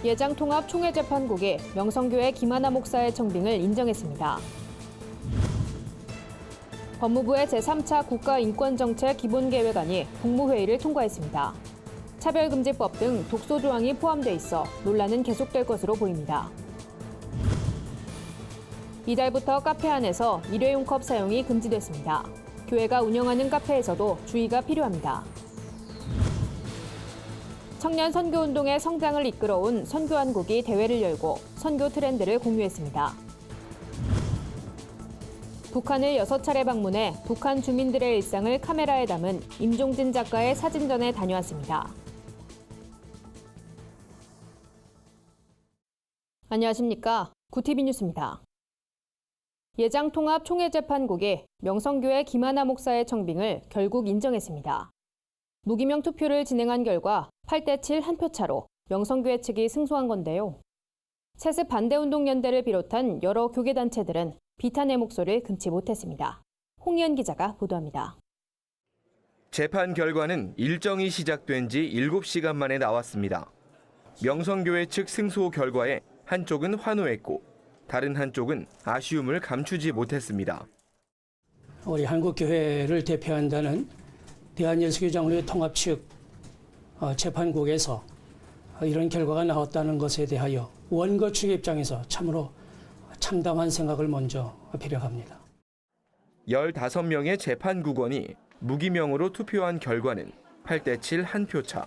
예장통합총회재판국이 명성교회 김하나 목사의 청빙을 인정했습니다. 법무부의 제3차 국가인권정책 기본계획안이 국무회의를 통과했습니다. 차별금지법 등 독소 조항이 포함돼 있어 논란은 계속될 것으로 보입니다. 이달부터 카페 안에서 일회용 컵 사용이 금지됐습니다. 교회가 운영하는 카페에서도 주의가 필요합니다. 청년 선교운동의 성장을 이끌어온 선교한국이 대회를 열고 선교 트렌드를 공유했습니다. 북한을 6차례 방문해 북한 주민들의 일상을 카메라에 담은 임종진 작가의 사진전에 다녀왔습니다. 안녕하십니까. 구티비 뉴스입니다. 예장통합총회재판국이 명성교회 김하나 목사의 청빙을 결국 인정했습니다. 무기명 투표를 진행한 결과 8대7 한 표 차로 명성교회 측이 승소한 건데요. 세습 반대운동연대를 비롯한 여러 교계단체들은 비탄의 목소리를 금치 못했습니다. 홍희연 기자가 보도합니다. 재판 결과는 일정이 시작된 지 7시간 만에 나왔습니다. 명성교회 측 승소 결과에 한쪽은 환호했고 다른 한쪽은 아쉬움을 감추지 못했습니다. 우리 한국교회를 대표한다는 대한예수교장로회 통합 측 재판국에서 이런 결과가 나왔다는 것에 대하여 원고 측의 입장에서 참으로 참담한 생각을 먼저 표력합니다. 15명의 재판국원이 무기명으로 투표한 결과는 8대7 한 표 차.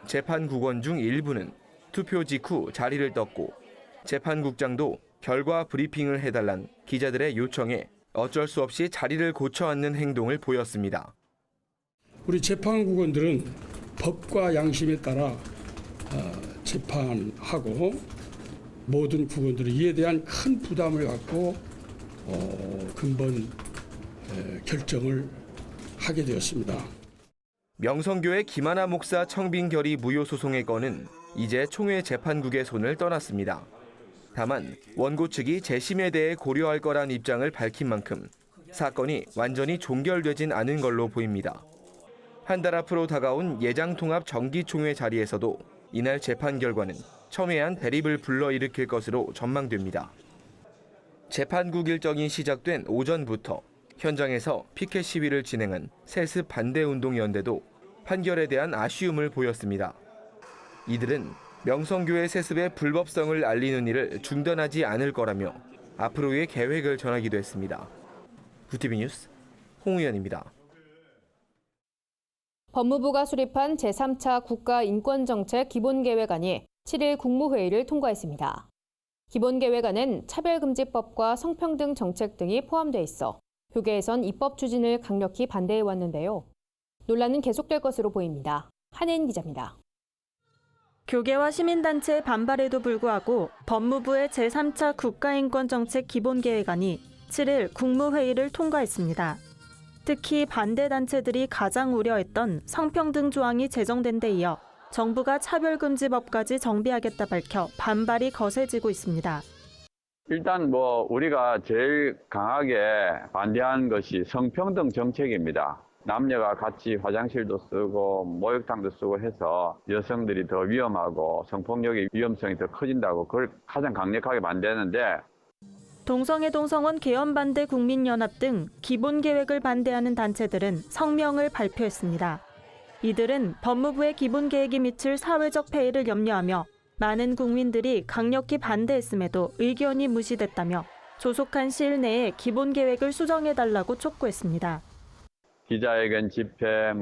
재판국원 중 일부는 투표 직후 자리를 떴고 재판국장도 결과 브리핑을 해달란 기자들의 요청에 어쩔 수 없이 자리를 고쳐 앉는 행동을 보였습니다. 우리 재판국원들은 법과 양심에 따라 재판하고 모든 국원들은 이에 대한 큰 부담을 갖고 근본 결정을 하게 되었습니다. 명성교회 김하나 목사 청빙 결의 무효 소송의 건은 이제 총회 재판국의 손을 떠났습니다. 다만 원고 측이 재심에 대해 고려할 거란 입장을 밝힌 만큼 사건이 완전히 종결되진 않은 걸로 보입니다. 한 달 앞으로 다가온 예장통합 정기총회 자리에서도 이날 재판 결과는 첨예한 대립을 불러일으킬 것으로 전망됩니다. 재판국 일정이 시작된 오전부터 현장에서 피켓 시위를 진행한 세습 반대운동연대도 판결에 대한 아쉬움을 보였습니다. 이들은 명성교회 세습의 불법성을 알리는 일을 중단하지 않을 거라며 앞으로의 계획을 전하기도 했습니다. 구티비 뉴스 홍우연입니다. 법무부가 수립한 제3차 국가인권정책 기본계획안이 7일 국무회의를 통과했습니다. 기본계획안은 차별금지법과 성평등 정책 등이 포함돼 있어 교계에선 입법 추진을 강력히 반대해왔는데요. 논란은 계속될 것으로 보입니다. 한혜인 기자입니다. 교계와 시민단체의 반발에도 불구하고 법무부의 제3차 국가인권정책 기본계획안이 7일 국무회의를 통과했습니다. 특히 반대단체들이 가장 우려했던 성평등 조항이 제정된 데 이어 정부가 차별금지법까지 정비하겠다 밝혀 반발이 거세지고 있습니다. 일단 우리가 제일 강하게 반대한 것이 성평등 정책입니다. 남녀가 같이 화장실도 쓰고 목욕탕도 쓰고 해서 여성들이 더 위험하고 성폭력의 위험성이 더 커진다고 그걸 가장 강력하게 반대하는데, 동성애 동성원 개헌 반대 국민연합 등 기본계획을 반대하는 단체들은 성명을 발표했습니다. 이들은 법무부의 기본계획이 미칠 사회적 폐해를 염려하며 많은 국민들이 강력히 반대했음에도 의견이 무시됐다며 조속한 시일 내에 기본계획을 수정해달라고 촉구했습니다. 기자회견, 집회,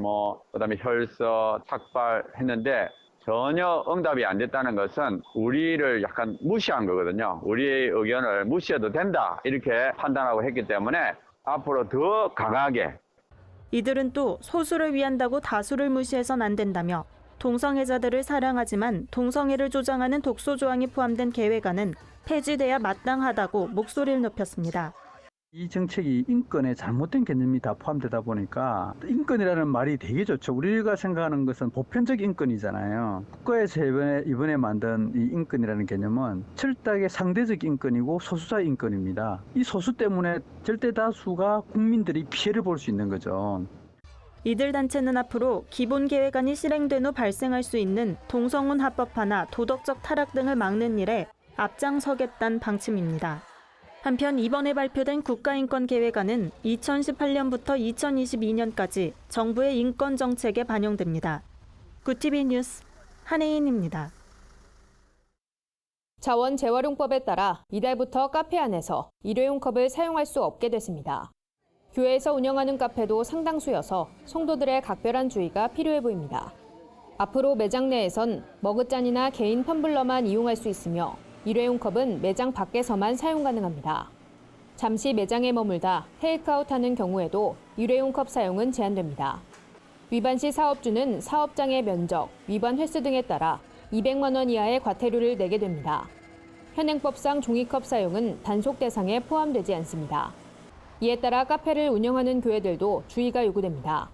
그다음에 혈서, 삭발했는데 전혀 응답이 안 됐다는 것은 우리를 약간 무시한 거거든요. 우리의 의견을 무시해도 된다 이렇게 판단하고 했기 때문에 앞으로 더 강하게. 이들은 또 소수를 위한다고 다수를 무시해선 안 된다며 동성애자들을 사랑하지만 동성애를 조장하는 독소 조항이 포함된 계획안은 폐지돼야 마땅하다고 목소리를 높였습니다. 이 정책이 인권에 잘못된 개념이 다 포함되다 보니까 인권이라는 말이 되게 좋죠. 우리가 생각하는 것은 보편적 인권이잖아요. 국가에서 이번에 만든 이 인권이라는 개념은 철저하게 상대적 인권이고 소수자 인권입니다. 이 소수 때문에 절대 다수가 국민들이 피해를 볼 수 있는 거죠. 이들 단체는 앞으로 기본 계획안이 실행된 후 발생할 수 있는 동성혼 합법화나 도덕적 타락 등을 막는 일에 앞장서겠다는 방침입니다. 한편 이번에 발표된 국가인권계획안은 2018년부터 2022년까지 정부의 인권 정책에 반영됩니다. 구TV 뉴스 한혜인입니다. 자원 재활용법에 따라 이달부터 카페 안에서 일회용 컵을 사용할 수 없게 됐습니다. 교회에서 운영하는 카페도 상당수여서 성도들의 각별한 주의가 필요해 보입니다. 앞으로 매장 내에선 머그잔이나 개인 텀블러만 이용할 수 있으며 일회용 컵은 매장 밖에서만 사용 가능합니다. 잠시 매장에 머물다 테이크아웃하는 경우에도 일회용 컵 사용은 제한됩니다. 위반 시 사업주는 사업장의 면적, 위반 횟수 등에 따라 200만 원 이하의 과태료를 내게 됩니다. 현행법상 종이컵 사용은 단속 대상에 포함되지 않습니다. 이에 따라 카페를 운영하는 교회들도 주의가 요구됩니다.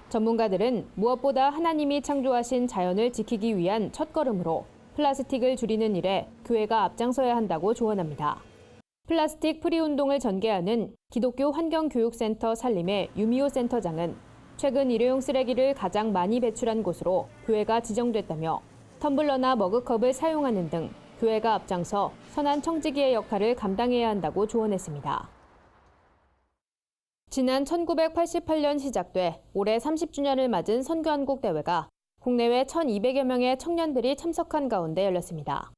전문가들은 무엇보다 하나님이 창조하신 자연을 지키기 위한 첫걸음으로 플라스틱을 줄이는 일에 교회가 앞장서야 한다고 조언합니다. 플라스틱 프리 운동을 전개하는 기독교 환경교육센터 산림의 유미호 센터장은 최근 일회용 쓰레기를 가장 많이 배출한 곳으로 교회가 지정됐다며 텀블러나 머그컵을 사용하는 등 교회가 앞장서 선한 청지기의 역할을 감당해야 한다고 조언했습니다. 지난 1988년 시작돼 올해 30주년을 맞은 선교한국 대회가 국내외 1,200여 명의 청년들이 참석한 가운데 열렸습니다.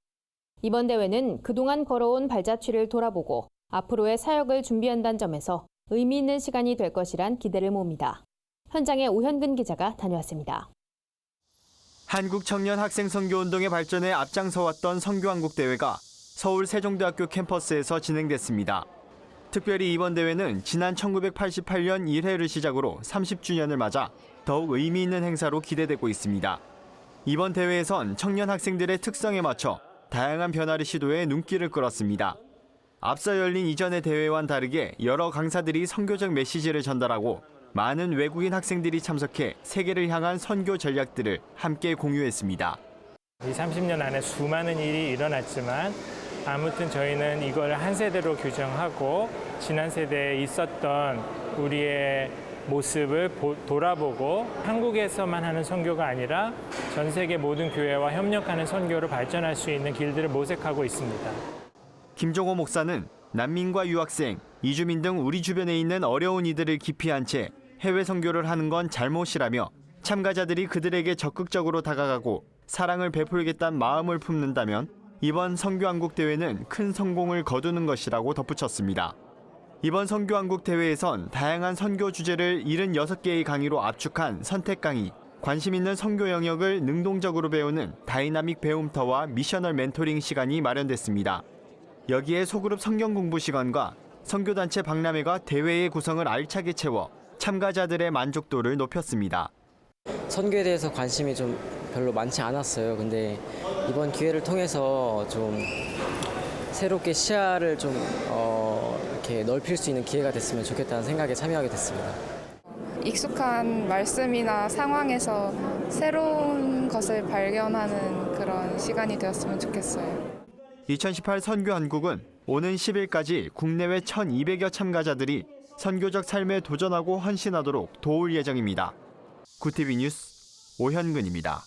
이번 대회는 그동안 걸어온 발자취를 돌아보고 앞으로의 사역을 준비한다는 점에서 의미 있는 시간이 될 것이란 기대를 모읍니다. 현장에 오현근 기자가 다녀왔습니다. 한국 청년 학생 선교 운동의 발전에 앞장서왔던 선교한국 대회가 서울 세종대학교 캠퍼스에서 진행됐습니다. 특별히 이번 대회는 지난 1988년 1회를 시작으로 30주년을 맞아 더욱 의미 있는 행사로 기대되고 있습니다. 이번 대회에선 청년 학생들의 특성에 맞춰 다양한 변화를 시도해 눈길을 끌었습니다. 앞서 열린 이전의 대회와는 다르게 여러 강사들이 선교적 메시지를 전달하고 많은 외국인 학생들이 참석해 세계를 향한 선교 전략들을 함께 공유했습니다. 이 30년 안에 수많은 일이 일어났지만 아무튼 저희는 이걸 한 세대로 규정하고 지난 세대에 있었던 우리의 모습을 돌아보고 한국에서만 하는 선교가 아니라 전 세계 모든 교회와 협력하는 선교로 발전할 수 있는 길들을 모색하고 있습니다. 김종호 목사는 난민과 유학생, 이주민 등 우리 주변에 있는 어려운 이들을 기피한 채 해외 선교를 하는 건 잘못이라며 참가자들이 그들에게 적극적으로 다가가고 사랑을 베풀겠다는 마음을 품는다면 이번 선교한국 대회는 큰 성공을 거두는 것이라고 덧붙였습니다. 이번 선교한국 대회에선 다양한 선교 주제를 76개의 강의로 압축한 선택 강의, 관심 있는 선교 영역을 능동적으로 배우는 다이나믹 배움터와 미셔널 멘토링 시간이 마련됐습니다. 여기에 소그룹 성경 공부 시간과 선교단체 박람회가 대회의 구성을 알차게 채워 참가자들의 만족도를 높였습니다. 선교에 대해서 관심이 좀 별로 많지 않았어요. 근데 이번 기회를 통해서 좀 새롭게 시야를 좀 이렇게 넓힐 수 있는 기회가 됐으면 좋겠다는 생각에 참여하게 됐습니다. 익숙한 말씀이나 상황에서 새로운 것을 발견하는 그런 시간이 되었으면 좋겠어요. 2018 선교한국은 오는 10일까지 국내외 1,200여 참가자들이 선교적 삶에 도전하고 헌신하도록 도울 예정입니다. 구TV 뉴스 오현근입니다.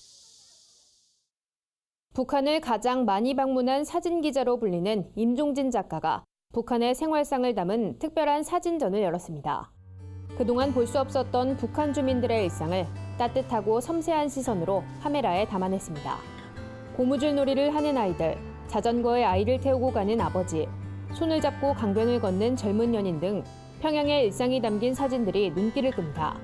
북한을 가장 많이 방문한 사진기자로 불리는 임종진 작가가 북한의 생활상을 담은 특별한 사진전을 열었습니다. 그동안 볼 수 없었던 북한 주민들의 일상을 따뜻하고 섬세한 시선으로 카메라에 담아냈습니다. 고무줄 놀이를 하는 아이들, 자전거에 아이를 태우고 가는 아버지, 손을 잡고 강변을 걷는 젊은 연인 등 평양의 일상이 담긴 사진들이 눈길을 끕니다.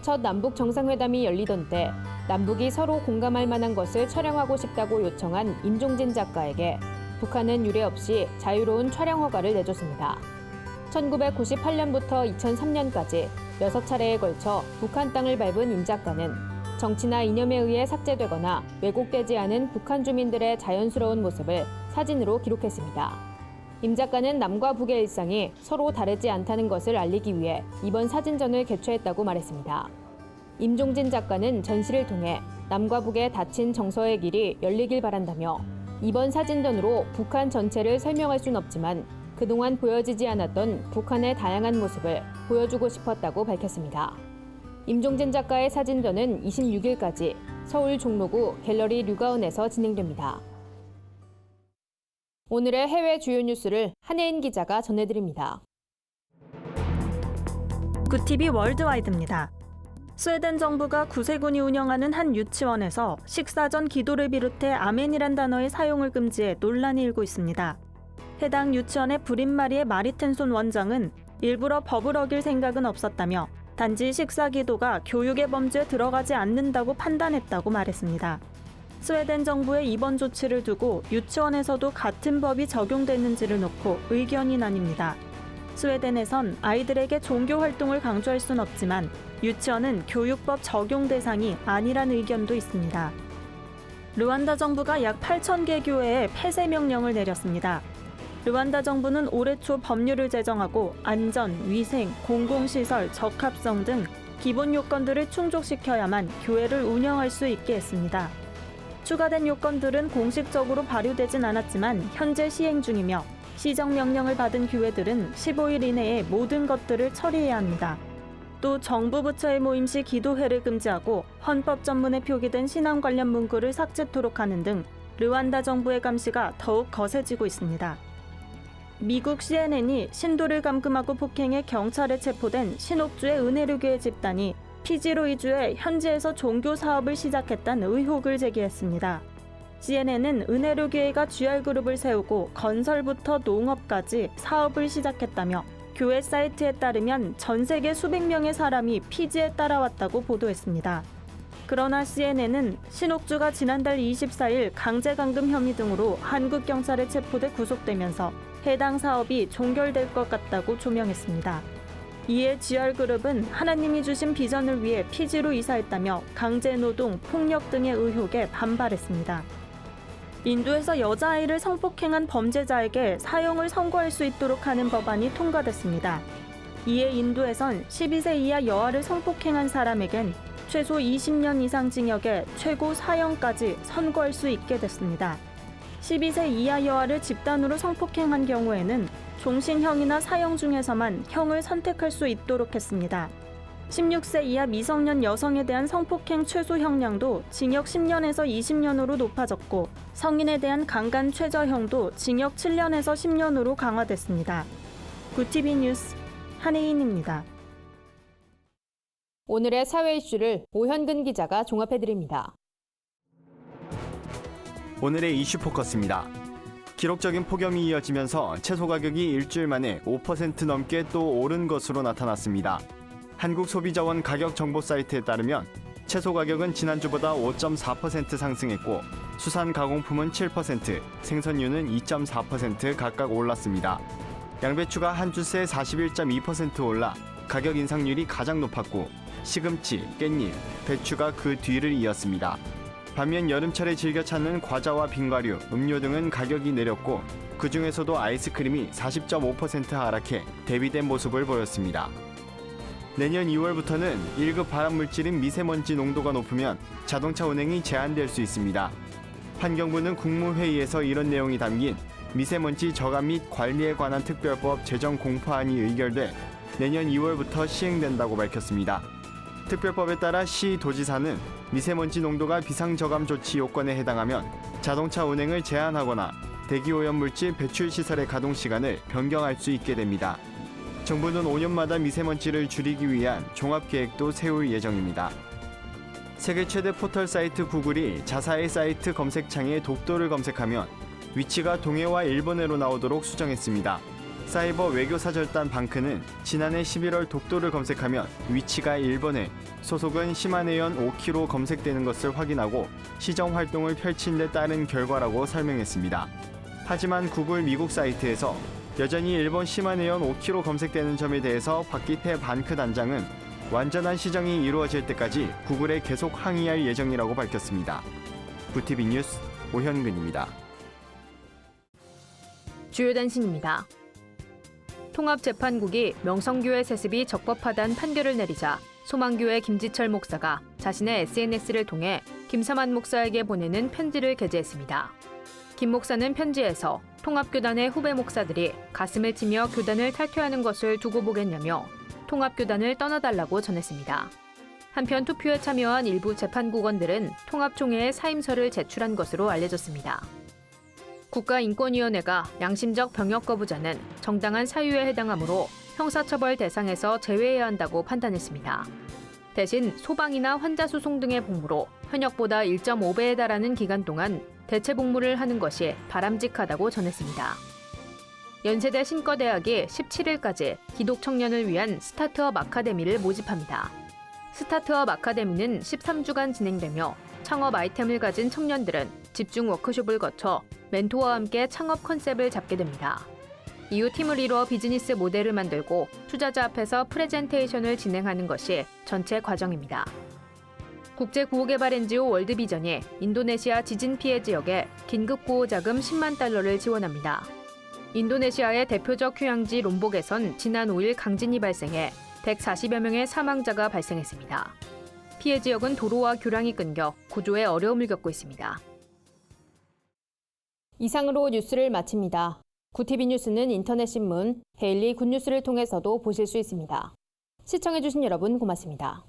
첫 남북 정상회담이 열리던 때 남북이 서로 공감할 만한 것을 촬영하고 싶다고 요청한 임종진 작가에게 북한은 유례 없이 자유로운 촬영 허가를 내줬습니다. 1998년부터 2003년까지 6차례에 걸쳐 북한 땅을 밟은 임 작가는 정치나 이념에 의해 삭제되거나 왜곡되지 않은 북한 주민들의 자연스러운 모습을 사진으로 기록했습니다. 임 작가는 남과 북의 일상이 서로 다르지 않다는 것을 알리기 위해 이번 사진전을 개최했다고 말했습니다. 임종진 작가는 전시를 통해 남과 북의 닫힌 정서의 길이 열리길 바란다며 이번 사진전으로 북한 전체를 설명할 순 없지만 그동안 보여지지 않았던 북한의 다양한 모습을 보여주고 싶었다고 밝혔습니다. 임종진 작가의 사진전은 26일까지 서울 종로구 갤러리 류가운에서 진행됩니다. 오늘의 해외 주요 뉴스를 한혜인 기자가 전해드립니다. 굿TV 월드와이드입니다. 스웨덴 정부가 구세군이 운영하는 한 유치원에서 식사 전 기도를 비롯해 아멘이란 단어의 사용을 금지해 논란이 일고 있습니다. 해당 유치원의 브린마리의 마리텐손 원장은 일부러 법을 어길 생각은 없었다며 단지 식사 기도가 교육의 범주에 들어가지 않는다고 판단했다고 말했습니다. 스웨덴 정부의 이번 조치를 두고 유치원에서도 같은 법이 적용됐는지를 놓고 의견이 나뉩니다. 스웨덴에선 아이들에게 종교 활동을 강조할 순 없지만 유치원은 교육법 적용 대상이 아니란 의견도 있습니다. 르완다 정부가 약 8,000개 교회에 폐쇄 명령을 내렸습니다. 르완다 정부는 올해 초 법률을 제정하고 안전, 위생, 공공시설, 적합성 등 기본 요건들을 충족시켜야만 교회를 운영할 수 있게 했습니다. 추가된 요건들은 공식적으로 발효되진 않았지만 현재 시행 중이며 시정명령을 받은 교회들은 15일 이내에 모든 것들을 처리해야 합니다. 또 정부 부처의 모임 시 기도회를 금지하고 헌법 전문에 표기된 신앙 관련 문구를 삭제토록 하는 등 르완다 정부의 감시가 더욱 거세지고 있습니다. 미국 CNN이 신도를 감금하고 폭행해 경찰에 체포된 신옥주의 은혜류교회 집단이 피지로 이주해 현지에서 종교 사업을 시작했다는 의혹을 제기했습니다. CNN은 은혜류교회가 GR그룹을 세우고 건설부터 농업까지 사업을 시작했다며 교회 사이트에 따르면 전 세계 수백 명의 사람이 피지에 따라왔다고 보도했습니다. 그러나 CNN은 신옥주가 지난달 24일 강제감금 혐의 등으로 한국 경찰에 체포돼 구속되면서 해당 사업이 종결될 것 같다고 조명했습니다. 이에 GR그룹은 하나님이 주신 비전을 위해 피지로 이사했다며 강제노동, 폭력 등의 의혹에 반발했습니다. 인도에서 여자아이를 성폭행한 범죄자에게 사형을 선고할 수 있도록 하는 법안이 통과됐습니다. 이에 인도에선 12세 이하 여아를 성폭행한 사람에겐 최소 20년 이상 징역에 최고 사형까지 선고할 수 있게 됐습니다. 12세 이하 여아를 집단으로 성폭행한 경우에는 종신형이나 사형 중에서만 형을 선택할 수 있도록 했습니다. 16세 이하 미성년 여성에 대한 성폭행 최소 형량도 징역 10년에서 20년으로 높아졌고 성인에 대한 강간 최저형도 징역 7년에서 10년으로 강화됐습니다. 굿TV 뉴스 한혜인입니다. 오늘의 사회 이슈를 오현근 기자가 종합해드립니다. 오늘의 이슈 포커스입니다. 기록적인 폭염이 이어지면서 채소 가격이 일주일 만에 5% 넘게 또 오른 것으로 나타났습니다. 한국소비자원 가격 정보 사이트에 따르면 채소 가격은 지난주보다 5.4% 상승했고 수산 가공품은 7%, 생선류는 2.4% 각각 올랐습니다. 양배추가 한 주새 41.2% 올라 가격 인상률이 가장 높았고 시금치, 깻잎, 배추가 그 뒤를 이었습니다. 반면 여름철에 즐겨 찾는 과자와 빙과류, 음료 등은 가격이 내렸고 그중에서도 아이스크림이 40.5% 하락해 대비된 모습을 보였습니다. 내년 2월부터는 1급 발암물질인 미세먼지 농도가 높으면 자동차 운행이 제한될 수 있습니다. 환경부는 국무회의에서 이런 내용이 담긴 미세먼지 저감 및 관리에 관한 특별법 제정 공포안이 의결돼 내년 2월부터 시행된다고 밝혔습니다. 특별법에 따라 시 도지사는 미세먼지 농도가 비상저감 조치 요건에 해당하면 자동차 운행을 제한하거나 대기오염물질 배출 시설의 가동 시간을 변경할 수 있게 됩니다. 정부는 5년마다 미세먼지를 줄이기 위한 종합계획도 세울 예정입니다. 세계 최대 포털 사이트 구글이 자사의 사이트 검색창에 독도를 검색하면 위치가 동해와 일본해로 나오도록 수정했습니다. 사이버 외교사절단 방크는 지난해 11월 독도를 검색하면 위치가 일본해, 소속은 시마네현 5km 검색되는 것을 확인하고 시정 활동을 펼친 데 따른 결과라고 설명했습니다. 하지만 구글 미국 사이트에서 여전히 일본 시마네현 5km 검색되는 점에 대해서 박기태 반크 단장은 완전한 시정이 이루어질 때까지 구글에 계속 항의할 예정이라고 밝혔습니다. 굿TV 뉴스 오현근입니다. 주요 단신입니다. 통합재판국이 명성교회 세습이 적법하다는 판결을 내리자 소망교회 김지철 목사가 자신의 SNS를 통해 김삼환 목사에게 보내는 편지를 게재했습니다. 김 목사는 편지에서 통합교단의 후배 목사들이 가슴을 치며 교단을 탈퇴하는 것을 두고 보겠냐며 통합교단을 떠나달라고 전했습니다. 한편 투표에 참여한 일부 재판국원들은 통합총회에 사임서를 제출한 것으로 알려졌습니다. 국가인권위원회가 양심적 병역 거부자는 정당한 사유에 해당하므로 형사처벌 대상에서 제외해야 한다고 판단했습니다. 대신 소방이나 환자 수송 등의 복무로 현역보다 1.5배에 달하는 기간 동안 대체 복무를 하는 것이 바람직하다고 전했습니다. 연세대 신과대학이 17일까지 기독 청년을 위한 스타트업 아카데미를 모집합니다. 스타트업 아카데미는 13주간 진행되며 창업 아이템을 가진 청년들은 집중 워크숍을 거쳐 멘토와 함께 창업 컨셉을 잡게 됩니다. 이후 팀을 이루어 비즈니스 모델을 만들고 투자자 앞에서 프레젠테이션을 진행하는 것이 전체 과정입니다. 국제구호개발 NGO 월드비전이 인도네시아 지진 피해 지역에 긴급구호자금 10만 달러를 지원합니다. 인도네시아의 대표적 휴양지 롬복에선 지난 5일 강진이 발생해 140여 명의 사망자가 발생했습니다. 피해 지역은 도로와 교량이 끊겨 구조에 어려움을 겪고 있습니다. 이상으로 뉴스를 마칩니다. 구TV 뉴스는 인터넷 신문, 데일리 굿뉴스를 통해서도 보실 수 있습니다. 시청해주신 여러분 고맙습니다.